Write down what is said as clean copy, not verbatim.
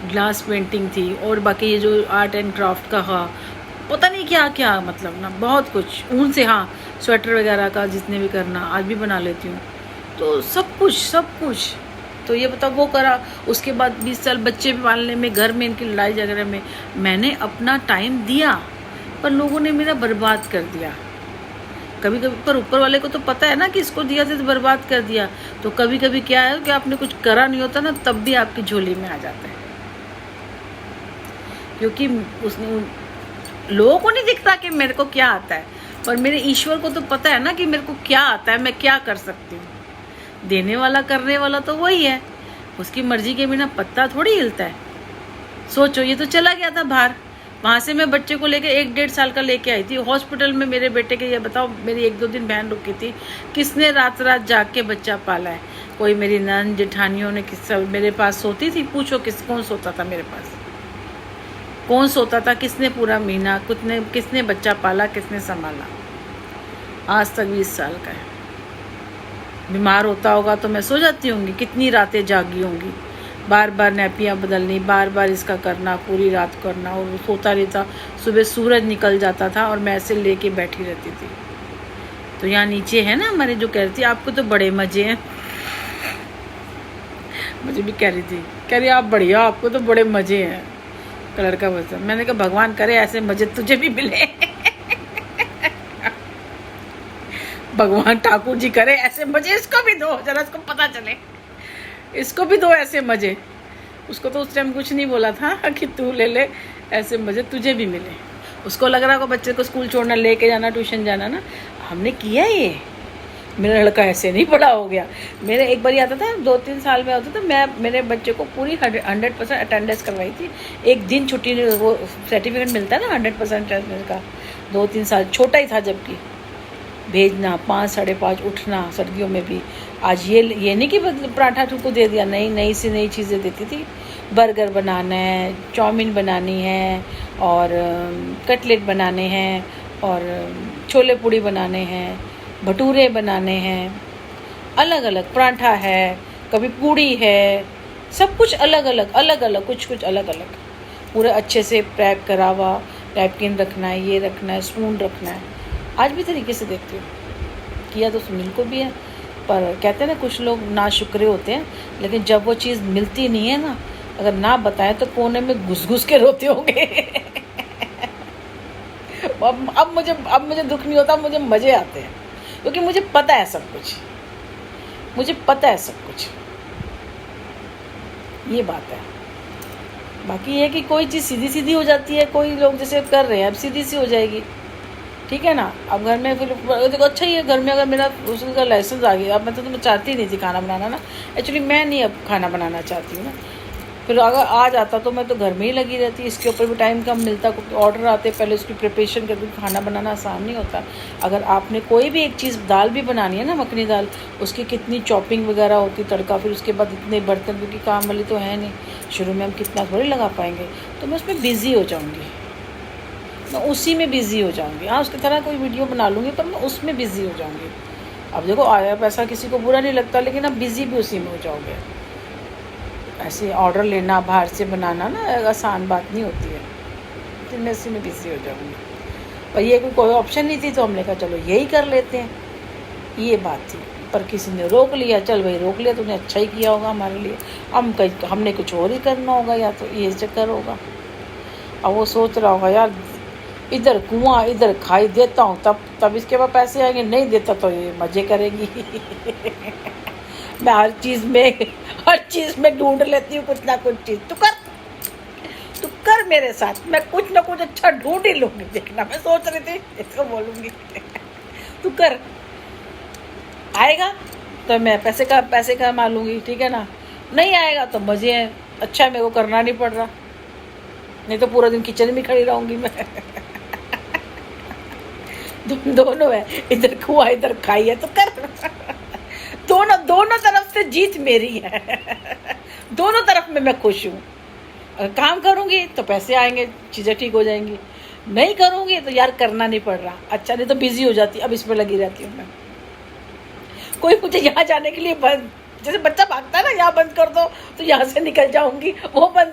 Glass painting थी, और बाकी ये जो आर्ट एंड क्राफ्ट का, हाँ पता नहीं क्या क्या, मतलब ना बहुत कुछ ऊन से, हाँ स्वेटर वगैरह का जितने भी करना आज भी बना लेती हूँ। तो सब कुछ सब कुछ। तो ये बताओ वो करा। उसके बाद 20 साल बच्चे पालने में, घर में इनकी लड़ाई झगड़े में मैंने अपना टाइम दिया, पर लोगों ने मेरा बर्बाद कर दिया। कभी कभी पर ऊपर वाले को तो पता है ना कि इसको दिया था तो बर्बाद कर दिया। तो कभी कभी क्या है कि आपने कुछ करा नहीं होता ना, तब भी आपकी झोली में आ जाता है, क्योंकि उसने, लोगों को नहीं दिखता कि मेरे को क्या आता है, पर मेरे ईश्वर को तो पता है ना कि मेरे को क्या आता है, मैं क्या कर सकती हूँ। देने वाला करने वाला तो वही है, उसकी मर्जी के बिना पत्ता थोड़ी हिलता है। सोचो, ये तो चला गया था बाहर, वहां से मैं बच्चे को लेके 1-1.5 साल का लेके आई थी हॉस्पिटल में मेरे बेटे के। ये बताओ, मेरी 1-2 दिन बहन रुकी थी, किसने रात रात जाग के बच्चा पाला है? कोई मेरी नन जेठानियों ने, किस्सा मेरे पास सोती थी, पूछो कौन सोता था मेरे पास, कौन सोता था, किसने पूरा महीना किसने बच्चा पाला, किसने संभाला? आज तक 20 साल का है। बीमार होता होगा तो मैं सो जाती होंगी, कितनी रातें जागी होंगी, बार बार नैपियाँ बदलनी, बार बार इसका करना, पूरी रात करना, और वो सोता रहता। सुबह सूरज निकल जाता था और मैं ऐसे लेके बैठी रहती थी। तो यहाँ नीचे है ना हमारे, जो कह रही थी आपको तो बड़े मजे हैं, मुझे भी कह रही आप बढ़िया, आपको तो बड़े मजे हैं कलर का बस। मैंने कहा भगवान करे ऐसे मजे तुझे भी मिले भगवान ठाकुर जी करे ऐसे मजे इसको भी दो, जरा इसको पता चले, इसको भी दो ऐसे मजे। उसको तो उस टाइम कुछ नहीं बोला था कि तू ले ले ऐसे मजे तुझे भी मिले। उसको लग रहा होगा बच्चे को स्कूल छोड़ना, लेके जाना, ट्यूशन जाना ना, हमने किया ये। मेरा लड़का ऐसे नहीं बड़ा हो गया। मेरे एक बार आता था 2-3 साल में होता था, मैं मेरे बच्चे को पूरी 100% अटेंडेंस करवाई थी। एक दिन छुट्टी, वो सर्टिफिकेट मिलता है ना 100% अटेंडेंस का। 2-3 साल छोटा ही था, जबकि भेजना 5-5:30 उठना सर्दियों में भी। आज ये नहीं कि पराठा को दे दिया, नई चीज़ें देती थी। बर्गर बनाना है, चाउमीन बनानी है, और कटलेट बनाने हैं, और छोले पूड़ी बनाने हैं, भटूरे बनाने हैं, अलग अलग पराठा है, कभी पूड़ी है, सब कुछ अलग अलग कुछ अलग अलग। पूरे अच्छे से पैक करा हुआ, नैपकिन रखना है, ये रखना है, स्पून रखना है। आज भी तरीके से देखती हूँ, किया तो सुनील को भी है। पर कहते हैं ना कुछ लोग नाशुक्रे होते हैं, लेकिन जब वो चीज़ मिलती नहीं है ना, अगर ना बताएं तो कोने में घुस के रोते होंगे अब मुझे दुख नहीं होता, मुझे मज़े आते हैं, क्योंकि मुझे पता है सब कुछ, मुझे पता है सब कुछ, ये बात है। बाकी ये कि कोई चीज़ सीधी हो जाती है, कोई लोग जैसे कर रहे हैं अब सीधी सी हो जाएगी, ठीक है ना। अब घर में फिर देखो, अच्छा ही है घर में अगर मेरा उसका लाइसेंस आ गया। अब मैं चाहती नहीं थी खाना बनाना ना, एक्चुअली मैं नहीं अब खाना बनाना चाहती हूँ ना। फिर अगर आ जाता तो मैं तो घर में ही लगी रहती, इसके ऊपर भी टाइम कम मिलता, ऑर्डर आते, पहले उसकी प्रिपरेशन करके खाना बनाना आसान नहीं होता। अगर आपने कोई भी एक चीज़, दाल भी बनानी है ना, मखनी दाल, उसकी कितनी चॉपिंग वगैरह होती, तड़का, फिर उसके बाद इतने बर्तन, क्योंकि काम वाली तो है नहीं, शुरू में हम कितना थोड़ी लगा पाएंगे, तो मैं उसमें बिज़ी हो जाऊँगी, मैं उसी में बिज़ी हो जाऊँगी। हाँ, उसकी तरह कोई वीडियो बना लूँगी, पर मैं उसमें बिज़ी हो जाऊँगी। अब देखो, आया पैसा किसी को बुरा नहीं लगता, लेकिन अब बिज़ी भी उसी में हो जाओगे। ऐसे ऑर्डर लेना, बाहर से बनाना ना आसान बात नहीं होती है, फिर मैं इसी में बिज़ी हो जाऊँगी। पर ये कोई ऑप्शन नहीं थी, तो हमने कहा चलो यही कर लेते हैं, ये बात थी। पर किसी ने रोक लिया, चल भाई रोक लिया, तूने अच्छा ही किया होगा हमारे लिए, हमने कुछ और ही करना होगा, या तो ये चक्कर होगा। अब वो सोच रहा होगा यार, इधर कुआं इधर खाई, देता हूँ तब इसके बाद पैसे आएंगे, नहीं देता तो ये मज़े करेगी मैं हर चीज़ में ढूंढ लेती हूँ कुछ ना कुछ चीज़। तू कर मेरे साथ, मैं कुछ ना कुछ अच्छा ढूंढ ही लूँगी, देखना। मैं सोच रही थी इसको बोलूँगी तू कर, आएगा तो मैं पैसे कमा लूँगी, ठीक है ना। नहीं आएगा तो मज़े हैं, अच्छा मेरे को करना नहीं पड़ रहा, नहीं तो पूरा दिन किचन में खड़ी रहूँगी मैं दोनों है, इधर कुआ इधर खाई है, तो कर दोनों तरफ से जीत मेरी है दोनों तरफ में मैं खुश हूँ। अगर काम करूँगी तो पैसे आएंगे, चीज़ें ठीक हो जाएंगी, नहीं करूँगी तो यार करना नहीं पड़ रहा, अच्छा नहीं तो बिजी हो जाती, अब इसमें लगी रहती हूँ मैं। कोई मुझे यहाँ जाने के लिए जैसे बच्चा भागता है ना, यहाँ बंद कर दो तो यहाँ से निकल जाऊँगी, वो बंद